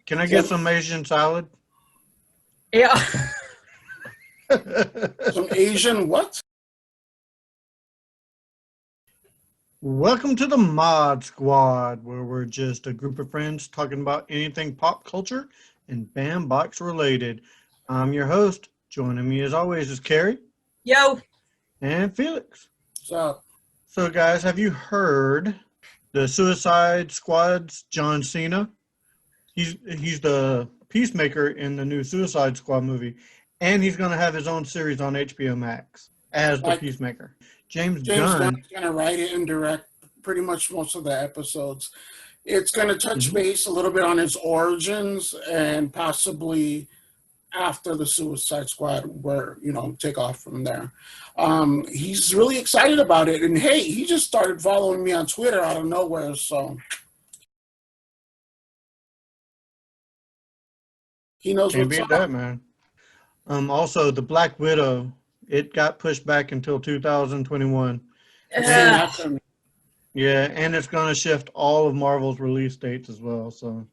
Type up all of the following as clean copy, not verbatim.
Can I get some Asian salad? Yeah. Some Asian what? Welcome to the Mod Squad, where we're just a group of friends talking about anything pop culture and Bandbox related. I'm your host. Joining me as always is Carrie. Yo. And Felix. What's up? So guys, have you heard the Suicide Squad's John Cena? He's the Peacemaker in the new Suicide Squad movie, and he's going to have his own series on HBO Max as the Peacemaker. James Gunn is going to write it and direct pretty much most of the episodes. It's going to touch base a little bit on his origins and possibly after the Suicide Squad, where, take off from there. He's really excited about it. And hey, he just started following me on Twitter out of nowhere. So he knows can't what's beat up. that, man. Also, the Black Widow, it got pushed back until 2021. Yeah, and it's going to shift all of Marvel's release dates as well. So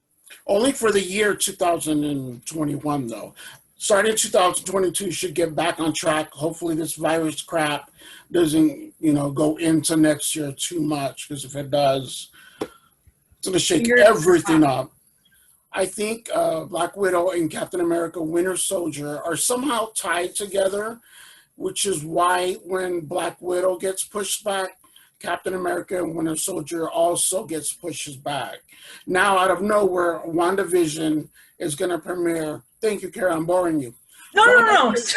only for the year 2021, though. Starting 2022, should get back on track. Hopefully this virus crap doesn't, go into next year too much, because if it does, it's going to shake everything up. I think Black Widow and Captain America Winter Soldier are somehow tied together, which is why when Black Widow gets pushed back, Captain America and Winter Soldier also gets pushed back. Now, out of nowhere, WandaVision is going to premiere. Thank you, Kara. I'm boring you. No. That was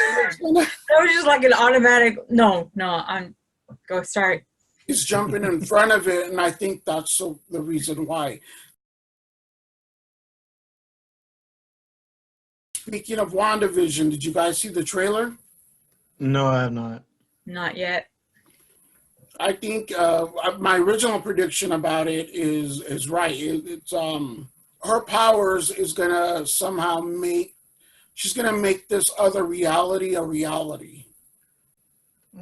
just like an automatic. No. Sorry. He's jumping in front of it, and I think that's the reason why. Speaking of WandaVision, did you guys see the trailer? No, I have not. Not yet. I think my original prediction about it is right. It's her powers is gonna somehow she's gonna make this other reality a reality.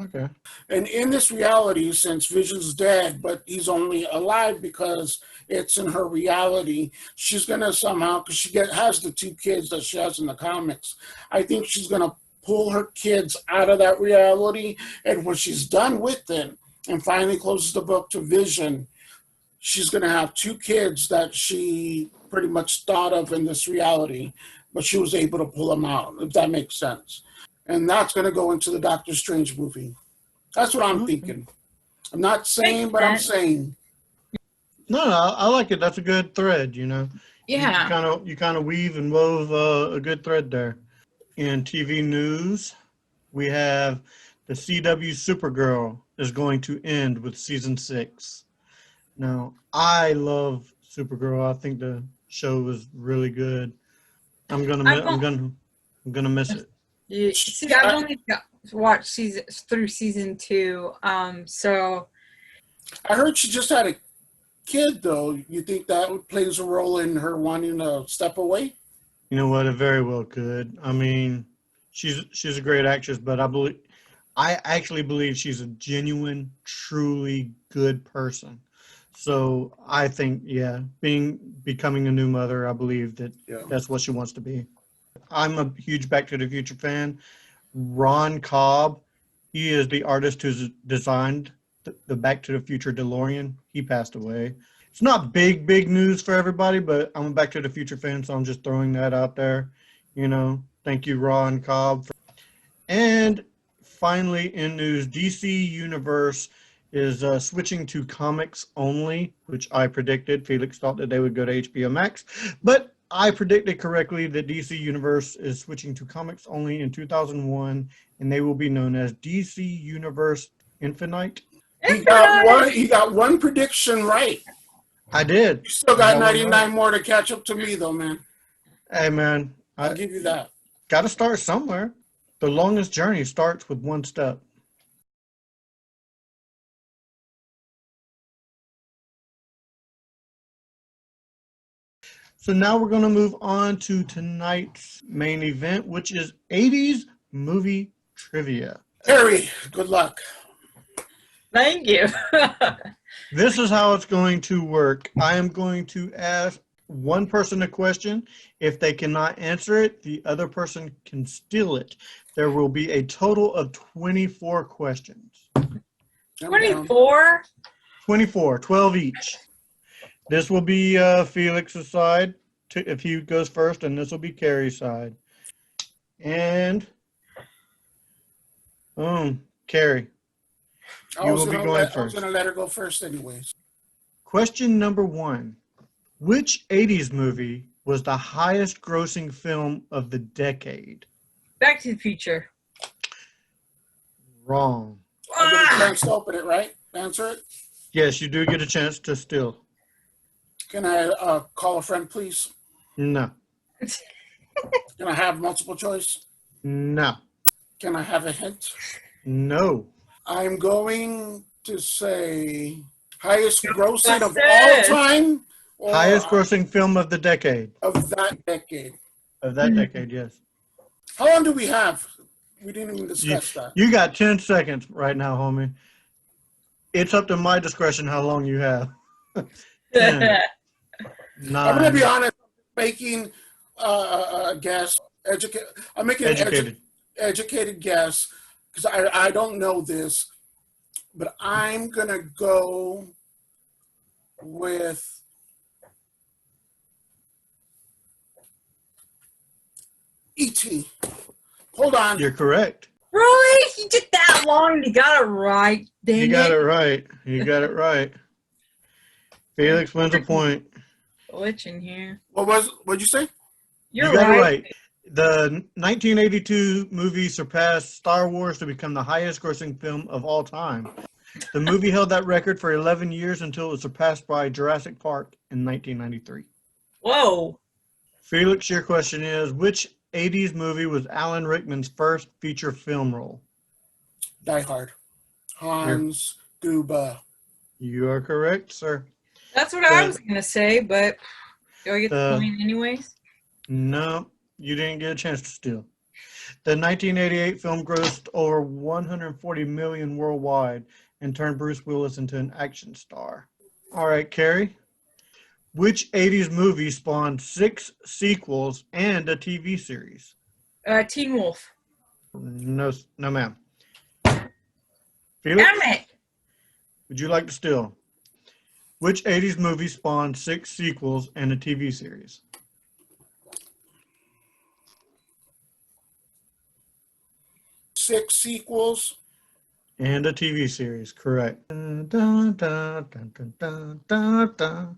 Okay. And in this reality, since Vision's dead, but he's only alive because it's in her reality, she's gonna somehow, because she has the two kids that she has in the comics. I think she's gonna pull her kids out of that reality, and when she's done with it, and finally closes the book to Vision, she's going to have two kids that she pretty much thought of in this reality, but she was able to pull them out, if that makes sense. And that's going to go into the Doctor Strange movie. That's what I'm thinking. I'm not saying, but I'm saying. No, I like it. That's a good thread, Yeah. You kind of weave and wove a good thread there. In TV news, we have the CW Supergirl is going to end with season 6. Now, I love Supergirl. I think the show was really good. I'm gonna miss it. See, I've only watched through season 2. So I heard she just had a kid, though. You think that plays a role in her wanting to step away? You know what? It very well could. I mean, she's a great actress, but I actually believe she's a genuine, truly good person. So I think, becoming a new mother, I believe that's what she wants to be. I'm a huge Back to the Future fan. Ron Cobb, he is the artist who's designed the Back to the Future DeLorean. He passed away. It's not big news for everybody, but I'm a Back to the Future fan, so I'm just throwing that out there. Thank you, Ron Cobb. And finally, in news, DC Universe is switching to comics only, which I predicted. Felix thought that they would go to HBO Max, but I predicted correctly that DC Universe is switching to comics only in 2001, and they will be known as DC Universe Infinite. He got one prediction right. I did. You still got 99 more to catch up to me, though, man. Hey, man. I'll give you that. Got to start somewhere. The longest journey starts with one step. So now we're going to move on to tonight's main event, which is 80s movie trivia. Harry, good luck. Thank you. This is how it's going to work. I am going to ask one person a question. If they cannot answer it, the other person can steal it. There will be a total of 24 questions. 24? 24, 12 each. This will be Felix's side if he goes first, and this will be Carrie's side. And Carrie, you will be going first. I was going to let her go first anyways. Question number 1. Which 80s movie was the highest grossing film of the decade? Back to the Future. Wrong. I get a chance to open it, right? Answer it? Yes, you do get a chance to steal. Can I call a friend, please? No. Can I have multiple choice? No. Can I have a hint? No. I'm going to say highest grossing of all time? Or Highest grossing film of the decade. of that decade. Of that decade, yes. How long do we have? We didn't even discuss that. You got 10 seconds right now, homie. It's up to my discretion how long you have. 10, 9. I'm going to be honest. I'm making a guess. I'm making an educated guess because I don't know this, but I'm going to go with E.T. Hold on. You're correct. Really? You did that long and you got it right. Dang You got it right. You got it right. Felix wins a point. Glitch in here. What'd you say? You're You got right. it right. The 1982 movie surpassed Star Wars to become the highest grossing film of all time. The movie held that record for 11 years until it was surpassed by Jurassic Park in 1993. Whoa. Felix, your question is, which 80s movie was Alan Rickman's first feature film role? Die Hard. Hans Gruber. You are correct, sir. That's what I was going to say, but do I get the point anyways? No, you didn't get a chance to steal. The 1988 film grossed over 140 million worldwide and turned Bruce Willis into an action star. All right, Carrie. Which 80s movie spawned 6 sequels and a TV series? Teen Wolf. No, ma'am. Felix, Damn it. would you like to steal? Which 80s movie spawned 6 sequels and a TV series? Six sequels. And a TV series, correct.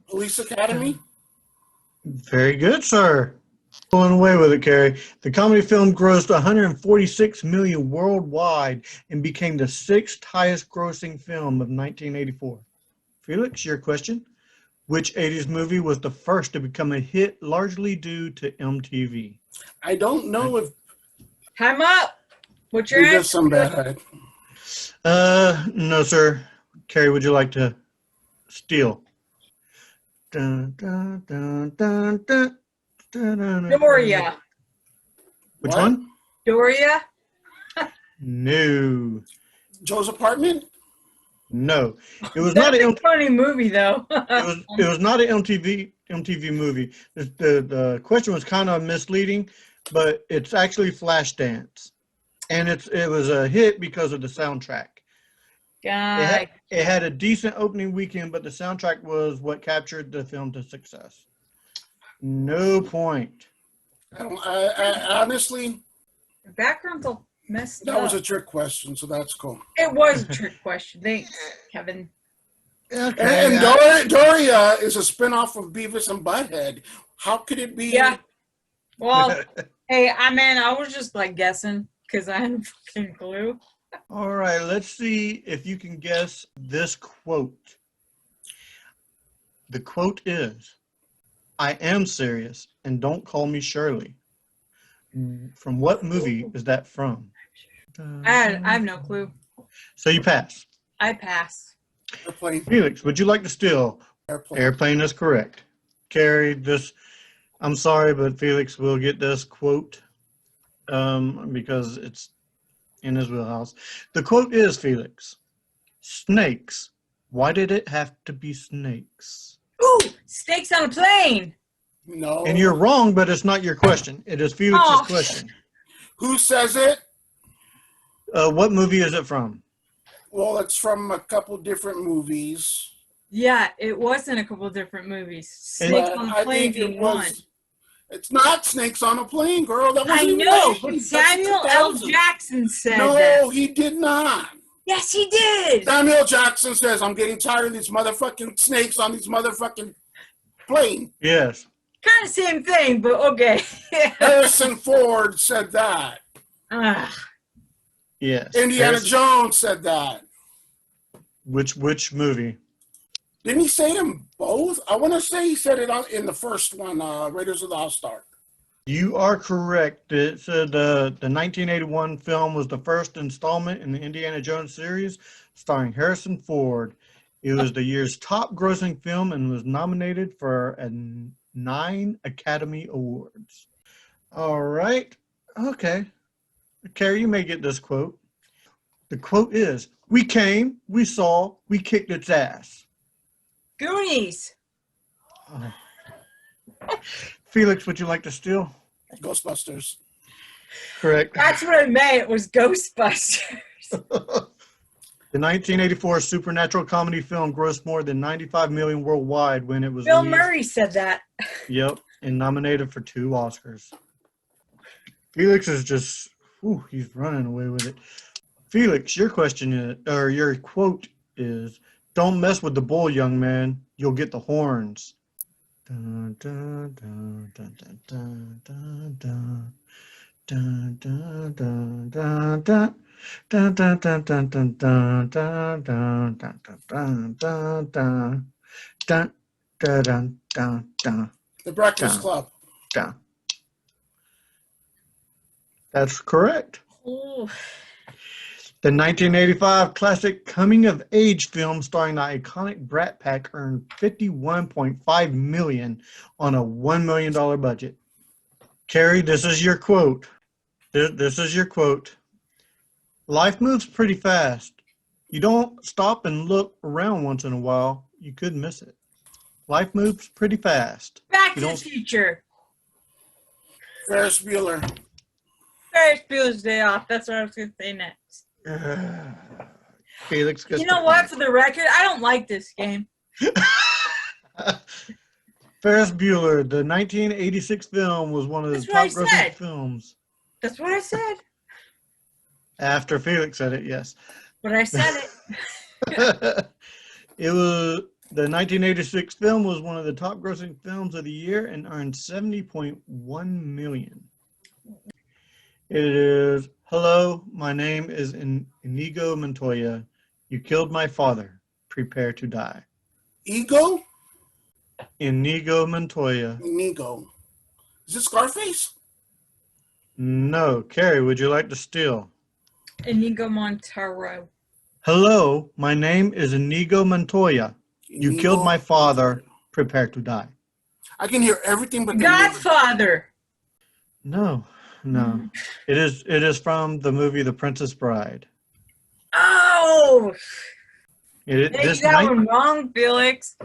Police Academy. Very good, sir. Going away with it, Carrie. The comedy film grossed 146 million worldwide and became the 6th highest grossing film of 1984. Felix, your question. Which 80s movie was the first to become a hit largely due to MTV? I don't know if Time up. What's your we did answer? some bad. No, sir. Carrie, would you like to steal? Doria. Which What? one? Doria? No. Joe's Apartment. No. It was That's not a an funny movie, though. it was not an MTV movie. The question was kind of misleading, but it's actually Flashdance. And it was a hit because of the soundtrack. God. It had a decent opening weekend, but the soundtrack was what captured the film to success. No point. I honestly, The background's all messed that up. was a trick question, so that's cool. It was a trick question. Thanks, Kevin. Okay. And Doria is a spinoff of Beavis and Butthead. How could it be? Yeah. Well, hey, I was just like guessing because I had a fucking clue. All right, let's see if you can guess this quote. The quote is, "I am serious, and don't call me Shirley." From what movie is that from? I have no clue. So you pass. I pass. Airplane. Felix, would you like to steal? Airplane. Airplane is correct. Carrie, I'm sorry, but Felix will get this quote because it's in his wheelhouse. The quote is, Felix, "Snakes. Why did it have to be snakes?" Ooh, snakes on a plane. No. And you're wrong, but it's not your question. It is Felix's Oh. question. Who says it? What movie is it from? Well, it's from a couple different movies. Yeah, it was in a couple different movies. Snakes But on a I Plane think it being one. was. It's not Snakes on a Plane, girl. That I wasn't even know, the but 80s. That's Samuel L. 2000. Jackson said No, that. he did not. Yes, he did. Samuel Jackson says, I'm getting tired of these motherfucking snakes on these motherfucking plane. Yes. Kind of same thing, but okay. Harrison Ford said that. Ugh. Yes. Indiana Harrison- Jones said that. Which movie? Didn't he say them both? I want to say he said it in the first one, Raiders of the Lost Ark. You are correct. It said the 1981 film was the first installment in the Indiana Jones series, starring Harrison Ford. It was the year's top grossing film and was nominated for 9 Academy Awards. All right. Okay. Carrie, you may get this quote. The quote is, "We came, we saw, we kicked its ass." Goonies. Oh. Felix, would you like to steal? Ghostbusters. Correct. That's what I meant. It was Ghostbusters. The 1984 supernatural comedy film grossed more than 95 million worldwide when it was Bill released. Murray said that. Yep, and nominated for 2 Oscars. Felix is just, he's running away with it. Felix, your question is, or your quote is, "Don't mess with the bull, young man. You'll get the horns." Dun, dun, dun, dun, dun, dun, dun, dun, dun, dun, dun, dun. Dun, dun, dun, dun, dun, dun, dun, dun, dun, dun, dun, dun, dun, dun, dun, dun, dun, The Breakfast Dun. Club. dun. That's correct. Ooh. The 1985 classic coming-of-age film starring the iconic Brat Pack earned $51.5 million on a $1 million budget. Carrie, this is your quote. This is your quote. "Life moves pretty fast. You don't stop and look around once in a while, you could miss it. Life moves pretty fast. Back You to the don't- Future. Ferris Bueller. Ferris Bueller's Day Off. That's what I was going to say next. Felix gets You know the what? point. For the record, I don't like this game. Ferris Bueller, the 1986 film, was one of the That's what I top grossing said. films. That's what I said. After Felix said it, yes. But I said it. It was the 1986 film was one of the top grossing films of the year and earned $70.1 million. It is, "Hello, my name is Inigo Montoya. You killed my father. Prepare to die." Ego? Inigo Montoya. Inigo. Is it Scarface? No. Carrie, would you like to steal? Inigo Montaro. "Hello, my name is Inigo Montoya. You Inigo. killed my father. Prepare to die." I can hear everything but the Godfather. No. It is from the movie The Princess Bride. Oh! It, Take this, that ni- one wrong, Felix.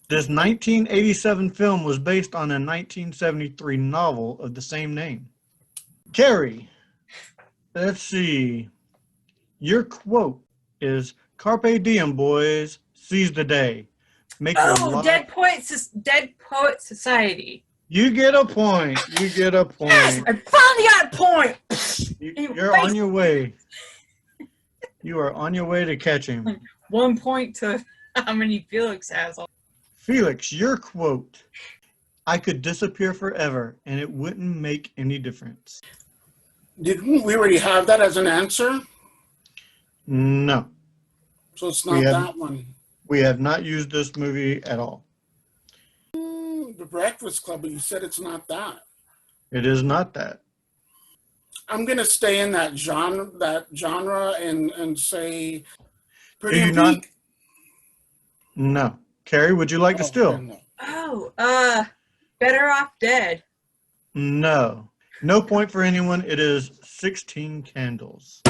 this 1987 film was based on a 1973 novel of the same name. Carrie, let's see. Your quote is, "Carpe diem, boys. Seize the day. Make your Oh, life." Dead Poet Society. You get a point. You get a Yes, point. I finally got a point. You're on your way. You are on your way to catch him. 1 point to how many Felix has. Felix, your quote. "I could disappear forever and it wouldn't make any difference." Didn't we already have that as an answer? No, So it's not We have- that one. we have not used this movie at all. The Breakfast Club, but you said it's not that. It is not that. I'm gonna stay in that genre and say Pretty Do you in not- Pink. No. Carrie, would you like to steal? No. Oh, Better Off Dead. No. No point for anyone. It is 16 Candles.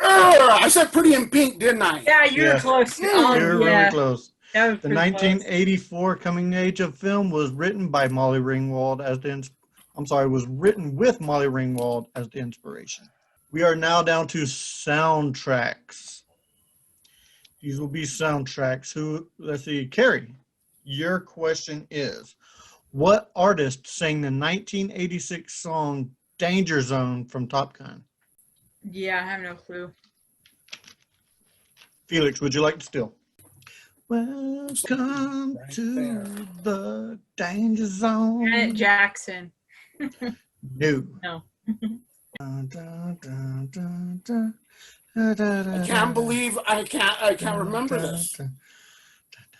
I said Pretty in Pink, didn't I? Yeah, you were Yeah. close. You were Yeah. really close. That was The pretty close. 1984 coming age of film was written by Molly Ringwald as was written with Molly Ringwald as the inspiration. We are now down to soundtracks. These will be soundtracks. Let's see, Carrie, your question is, what artist sang the 1986 song Danger Zone from Top Gun? Yeah, I have no clue. Felix, would you like to steal? Welcome Right to there. the Danger Zone. Janet Jackson. No. No. I can't believe I can't remember this.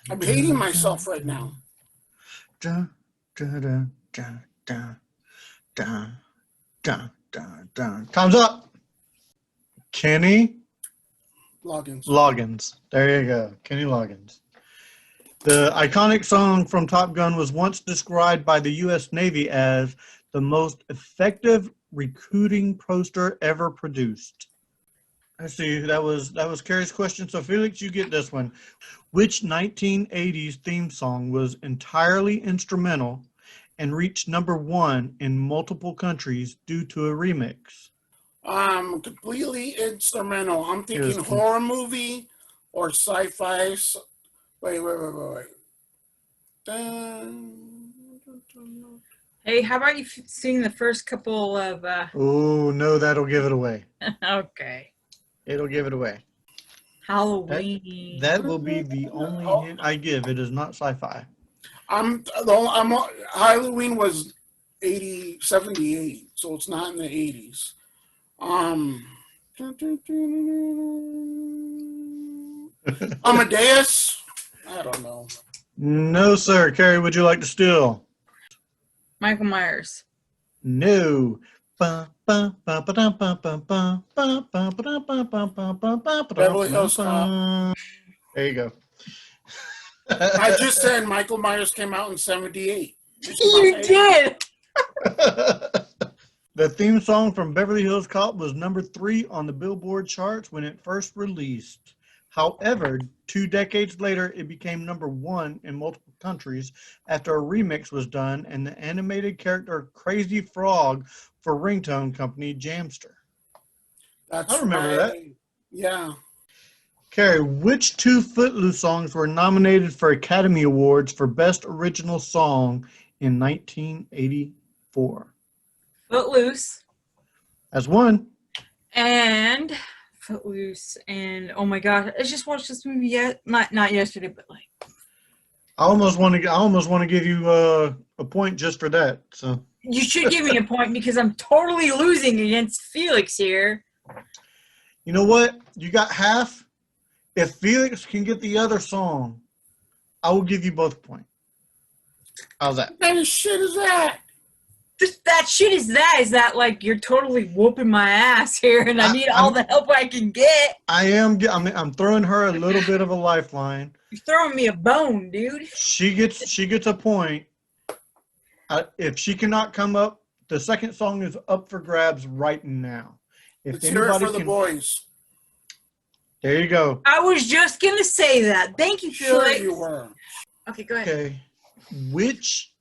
I'm hating myself right now. Time's up. Kenny Loggins. Loggins. There you go. Kenny Loggins. The iconic song from Top Gun was once described by the U.S. Navy as the most effective recruiting poster ever produced. Let's see, that was Carrie's question. So Felix, you get this one. Which 1980s theme song was entirely instrumental and reached #1 in multiple countries due to a remix? Completely instrumental. I'm It was thinking horror movie or sci-fi. Wait. Hey, how about you sing the first couple of? Oh no, that'll give it away. Okay. It'll give it away. Halloween. That will be the only hint I give. It is not sci-fi. Halloween was 78, so it's not in the 80s. Amadeus? I don't know. No, sir. Carrie, would you like to steal? Michael Myers. No. Beverly Hills Cop. There you go. I just said Michael Myers came out in 78. You did. The theme song from Beverly Hills Cop was #3 on the Billboard charts when it first released. However, 2 decades later, it became #1 in multiple countries after a remix was done and the animated character Crazy Frog for ringtone company Jamster. That's I remember right. that. Yeah. Carrie, which 2 Footloose songs were nominated for Academy Awards for Best Original Song in 1984? Footloose. That's one. And Footloose. And oh my god, I just watched this movie not yesterday, but like. I almost want to give you a point just for that. So You should give me a point because I'm totally losing against Felix here. you know what? You got half. If Felix can get the other song, I will give you both a point. How's that? What kind of shit is that? That shit is that like you're totally whooping my ass here and I need all the help I can get. I'm throwing her a little bit of a lifeline. You're throwing me a bone, dude. She gets a point. If she cannot come up, the second song is up for grabs right now. If Let's hear it for the boys. There you go. I was just gonna say that. Thank you, Felix. Sure you were. Okay, go ahead. Okay. Which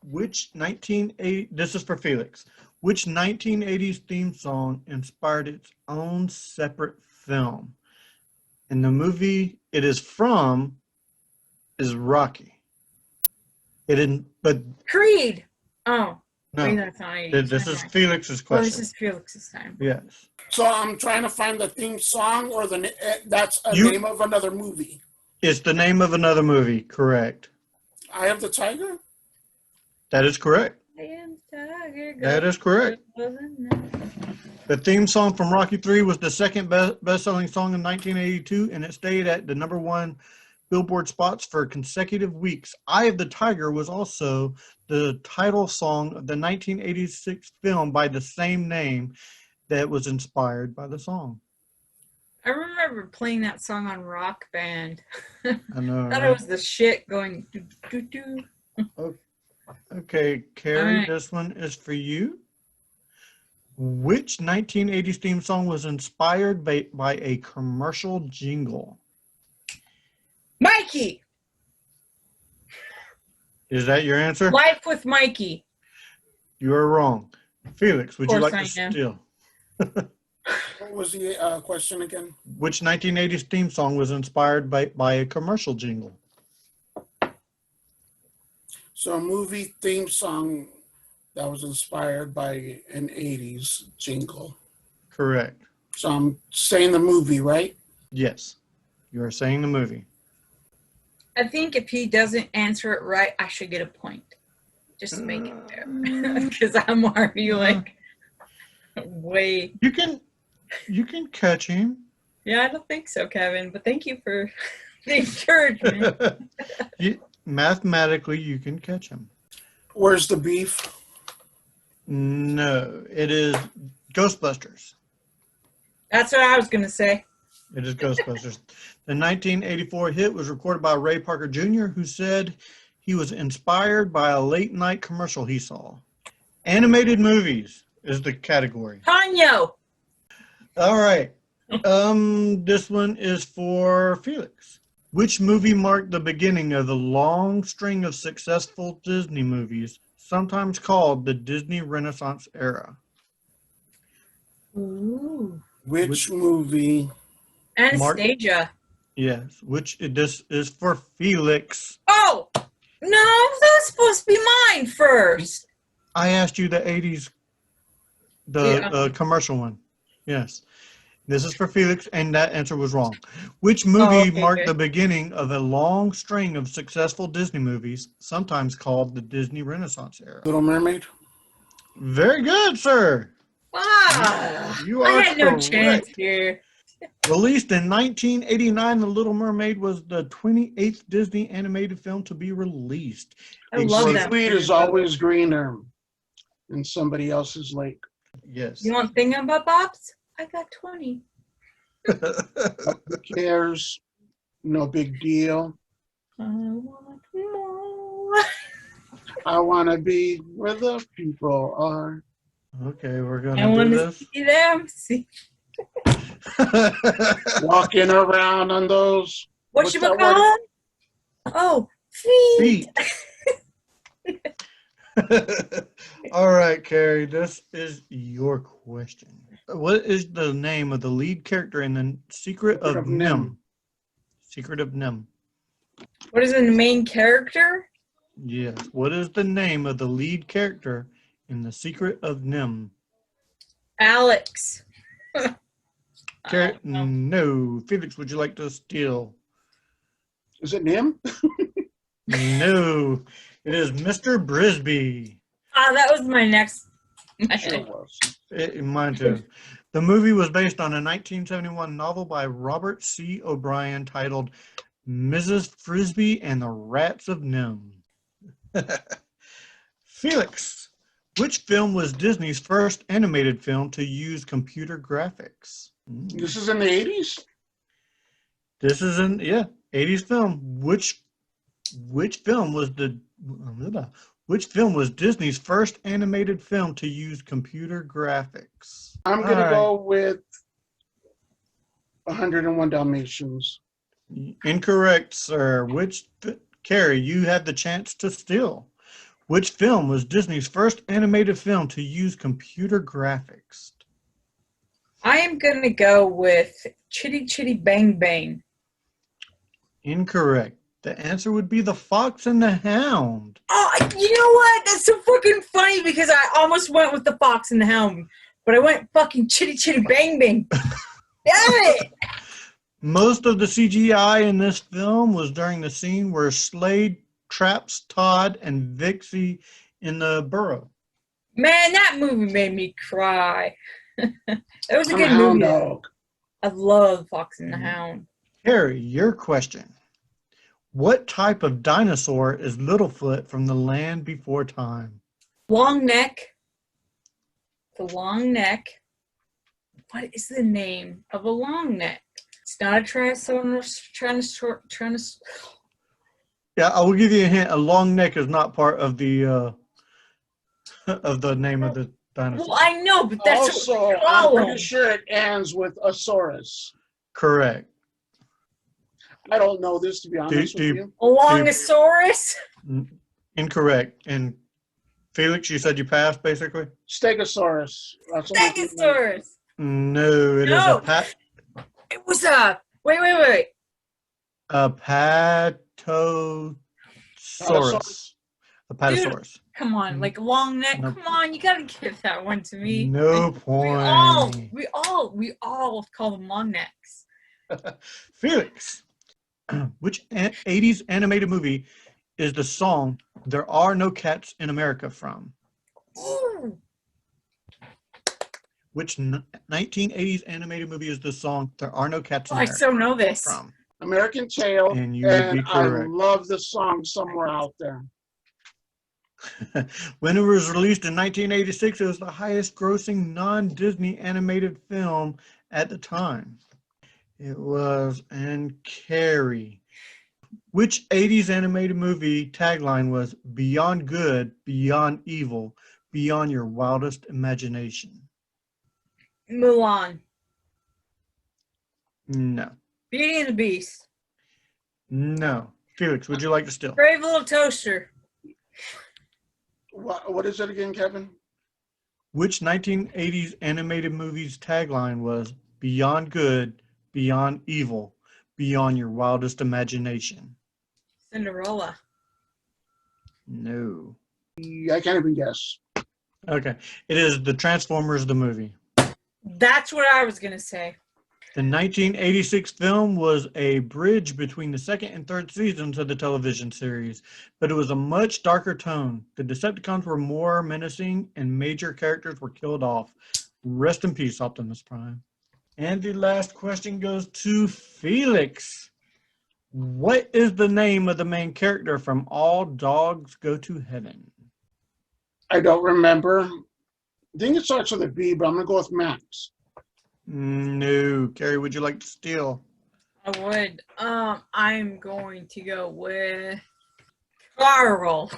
1980, this is for Felix. Which 1980s theme song inspired its own separate film? And the movie it is from is Rocky. But Creed. Oh. no. Wait, that's not 80s. This is Okay. Felix's Well, question. this is Felix's time. Yes. So I'm trying to find the theme song or that's a name of another movie. It's the name of another movie, correct. Eye of the Tiger? That is correct. That is correct. The theme song from Rocky 3 was the second best-selling song in 1982, and it stayed at the #1 Billboard spots for consecutive weeks. Eye of the Tiger was also the title song of the 1986 film by the same name that was inspired by the song. I remember playing that song on Rock Band. I know. Thought it was the shit going do do do. Okay, Carrie, All right. This one is for you. Which 1980s theme song was inspired by a commercial jingle? Mikey! Is that your answer? Life with Mikey. You are wrong. Felix, would you Of like course to I am. steal? What was the question again? Which 1980s theme song was inspired by a commercial jingle? So a movie theme song that was inspired by an 80s jingle. Correct. So I'm saying the movie, right? Yes. You are saying the movie. I think if he doesn't answer it right, I should get a point. Just to make it fair. Because I'm already like way. You can catch him. Yeah, I don't think so, Kevin. But thank you for the encouragement. Mathematically, you can catch him. Where's the beef? No, it is Ghostbusters. That's what I was going to say. It is Ghostbusters. The 1984 hit was recorded by Ray Parker Jr., who said he was inspired by a late-night commercial he saw. Animated movies is the category. Ponyo. All right. This one is for Felix. Which movie marked the beginning of the long string of successful Disney movies, sometimes called the Disney Renaissance era? Ooh. Which movie? Anastasia. Yes. This is for Felix. Oh! No, that was supposed to be mine first. I asked you the 80s, commercial one. Yes. This is for Felix, and that answer was wrong. Which movie marked the beginning of a long string of successful Disney movies, sometimes called the Disney Renaissance era? Little Mermaid? Very good, sir. Wow. You I are had no correct. chance here. Released in 1989, The Little Mermaid was the 28th Disney animated film to be released. I love that. Seaweed is always greener in somebody else's lake. Yes. You want thingamabobs? I got 20. Who cares? No big deal. I want more. I want to be where the people are. Okay, we're going I to want do to this. see them. See. Walking around on those. What you that call it? Oh, feet. All right, Carrie, this is your question. What is the name of the lead character in The Secret of NIMH? Secret of NIMH. What is the main character? Yes. What is the name of the lead character in The Secret of NIMH? Alex. No. Felix, would you like to steal? Is it Nim? No. It is Mr. Brisby. That was my next. Sure was. Mine too. The movie was based on a 1971 novel by Robert C. O'Brien titled Mrs. Frisbee and the Rats of NIMH. Felix, which film was Disney's first animated film to use computer graphics? This is in the 80s? This is 80s film. Which film was Disney's first animated film to use computer graphics? I'm going to go with 101 Dalmatians. Incorrect, sir. Carrie, you have the chance to steal. Which film was Disney's first animated film to use computer graphics? I am going to go with Chitty Chitty Bang Bang. Incorrect. The answer would be The Fox and the Hound. Oh, you know what? That's so fucking funny because I almost went with The Fox and the Hound, but I went fucking Chitty Chitty Bang Bang. Damn it! Most of the CGI in this film was during the scene where Slade traps Todd and Vixie in the burrow. Man, that movie made me cry. It was a good Hound movie. dog. I love Fox and the Hound. Harry, your question. What type of dinosaur is Littlefoot from The Land Before Time? Long neck. The long neck. What is the name of a long neck? It's not a Tyrannosaurus. Yeah, I will give you a hint. A long neck is not part of the name of the dinosaur. Well, I know, but that's Also, I'm pretty sure it ends with Asaurus. Correct. I don't know this, to be honest with you. a Longosaurus. Incorrect. And Felix, you said you passed, basically? Stegosaurus. That's what I'm thinking of. Stegosaurus. No, it is No. a It was a wait. Apatosaurus. Apatosaurus. Come on, like long neck. No. Come on, you gotta give that one to me. No point. We all call them long necks. Felix, which 80s animated movie is the song "There Are No Cats in America" from? Ooh. Which 1980s animated movie is the song "There Are No Cats in I America" so know this. from? American Tail. And you would be And I correct. love the song Somewhere Out There. When it was released in 1986, it was the highest grossing non-Disney animated film at the time. It was and Carrie. Which 80s animated movie tagline was "Beyond good, beyond evil, beyond your wildest imagination"? Mulan. No. Beauty and the Beast. No. Felix, would you like to steal? Brave Little Toaster. What is it again, Kevin? Which 1980s animated movie's tagline was "Beyond good, beyond evil, beyond your wildest imagination"? Cinderella. No. I can't even guess. Okay. It is the Transformers, the movie. That's what I was gonna say. The 1986 film was a bridge between the second and third seasons of the television series, but it was a much darker tone. The Decepticons were more menacing and major characters were killed off. Rest in peace, Optimus Prime. And the last question goes to Felix. What is the name of the main character from All Dogs Go to Heaven? I don't remember. I think it starts with a B, but I'm going to go with Max. No. Carrie, would you like to steal? I would. I'm going to go with Carl.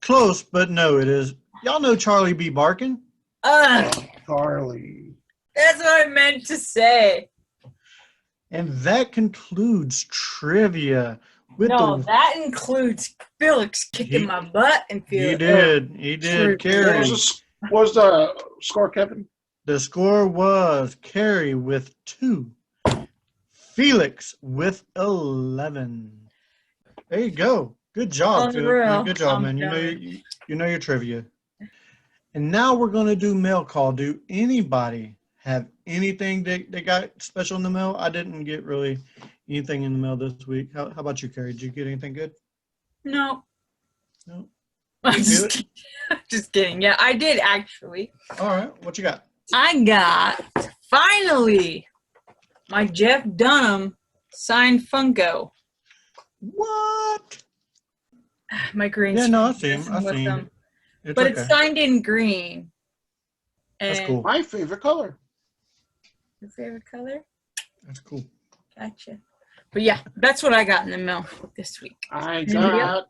Close, but no, it is. Y'all know Charlie B. Barkin? Charlie. That's what I meant to say. And that concludes trivia. That includes Felix kicking my butt and He feeling. did. Carrie. What was the score, Kevin? The score was Carrie with 2, Felix with 11. There you go. Good job, Felix. Good job, man. You know your trivia. And now we're going to do mail call. Do anybody have anything they got special in the mail? I didn't get really anything in the mail this week. How about you, Carrie? Did you get anything good? No. No. I'm just kidding. Yeah, I did actually. All right. What you got? I got, finally, my Jeff Dunham signed Funko. What? My green Yeah, screen no, I've seen with him. them. It's But okay. it's signed in green. And That's cool. My favorite color. Your favorite color? That's cool. Gotcha. But yeah, that's what I got in the mail this week. I got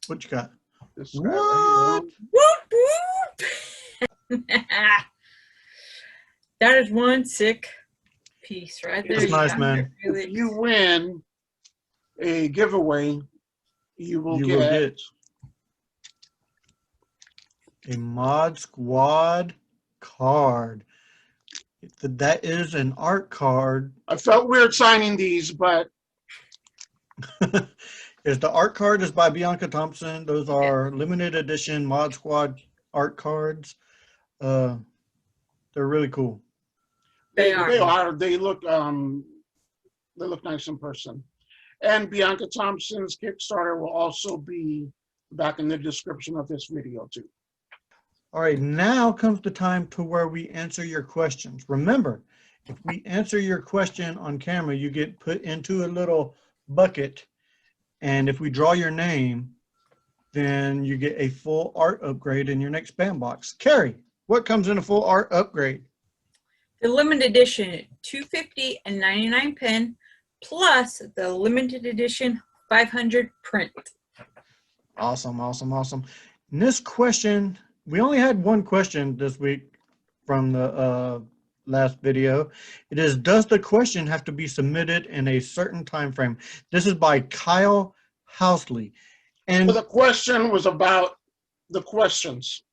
What you got? this guy right here. Whoop, whoop. That is one sick piece right there. That's nice, got man. it, Felix. If you win a giveaway, you will get a Mod Squad card. That is an art card. I felt weird signing these, but The art card is by Bianca Thompson. Those are limited edition Mod Squad art cards. They're really cool. they look nice in person. And Bianca Thompson's Kickstarter will also be back in the description of this video too. All right, now comes the time to where we answer your questions. Remember, if we answer your question on camera, you get put into a little bucket. And if we draw your name, then you get a full art upgrade in your next spam box. Carrie, what comes in a full art upgrade? The limited edition 250 and 99 pen plus the limited edition 500 print. Awesome, awesome, awesome. And this question, we only had one question this week from the last video. It is, does the question have to be submitted in a certain time frame? This is by Kyle Housley. So And the question was about the questions.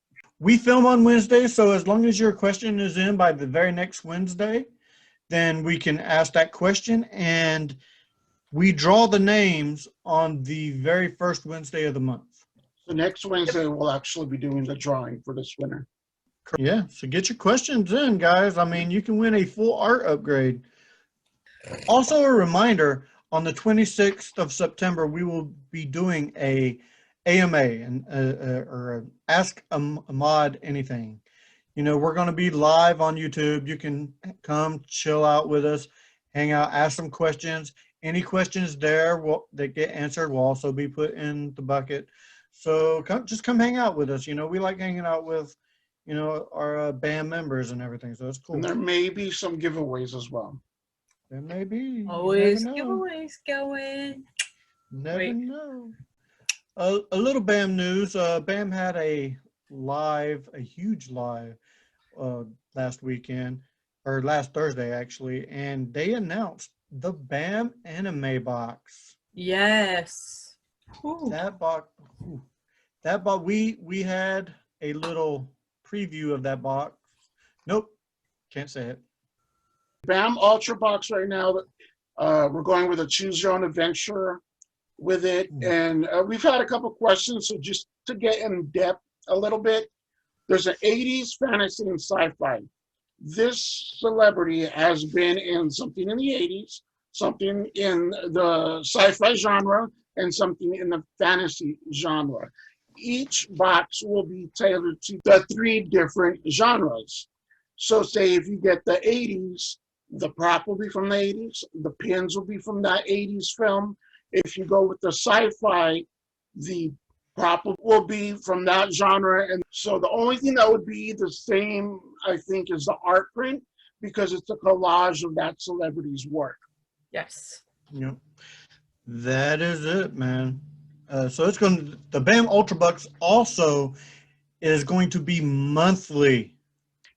we film on Wednesday, so as long as your question is in by the very next Wednesday, then we can ask that question, and we draw the names on the very first Wednesday of the month. So next Wednesday, we'll actually be doing the drawing for this winner. Yeah, so get your questions in, guys. I mean, you can win a full art upgrade. Also, a reminder, on the 26th of September, we will be doing a AMA or a Ask a Mod Anything. You know, we're going to be live on YouTube. You can come chill out with us, hang out, ask some questions. Any questions there that get answered will also be put in the bucket. So just come hang out with us. You know, we like hanging out with, you know, our band members and everything. So it's cool. And there may be some giveaways as well. There may be. Always You never know. giveaways going. Never know. A little BAM news. BAM had a huge live last weekend, or last Thursday actually, and they announced the BAM anime box. Yes. That box, we had a little preview of that box. Nope, can't say it. BAM Ultra Box right now, we're going with a choose your own adventure with it. And we've had a couple questions, so just to get in depth a little bit, there's an 80s fantasy and sci-fi. This celebrity has been in something in the 80s, something in the sci-fi genre, and something in the fantasy genre. Each box will be tailored to the 3 different genres. So say if you get the 80s, the prop will be from the 80s, the pins will be from that 80s film. If you go with the sci-fi, the prop will be from that genre. And so the only thing that would be the same, I think, is the art print, because it's a collage of that celebrity's work. Yes. Yep. That is it, man. So the BAM Ultra Bucks also is going to be monthly.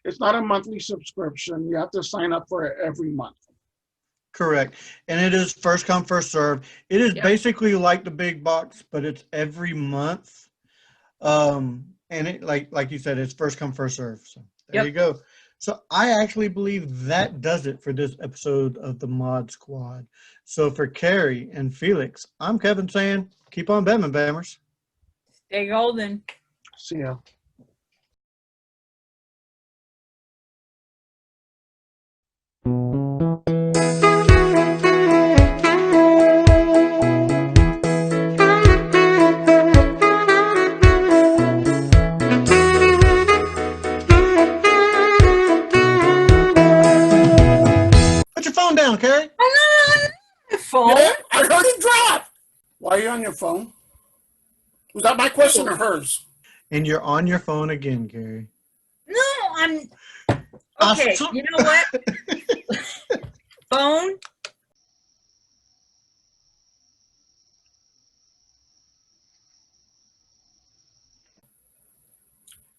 It's not a monthly subscription. You have to sign up for it every month. Correct. And it is first come, first serve. It is basically like the big box, but it's every month. And it like you said, it's first come, first serve. So there you go. So I actually believe that does it for this episode of the Mod Squad. So for Carrie and Felix, I'm Kevin saying, keep on bamming, bammers. Stay golden. See ya. Put your phone down, Carrie. Phone? Yeah, I heard it drop. Why are you on your phone? Was that my question or hers? And you're on your phone again, Carrie. No, I'm okay. You know what? Phone,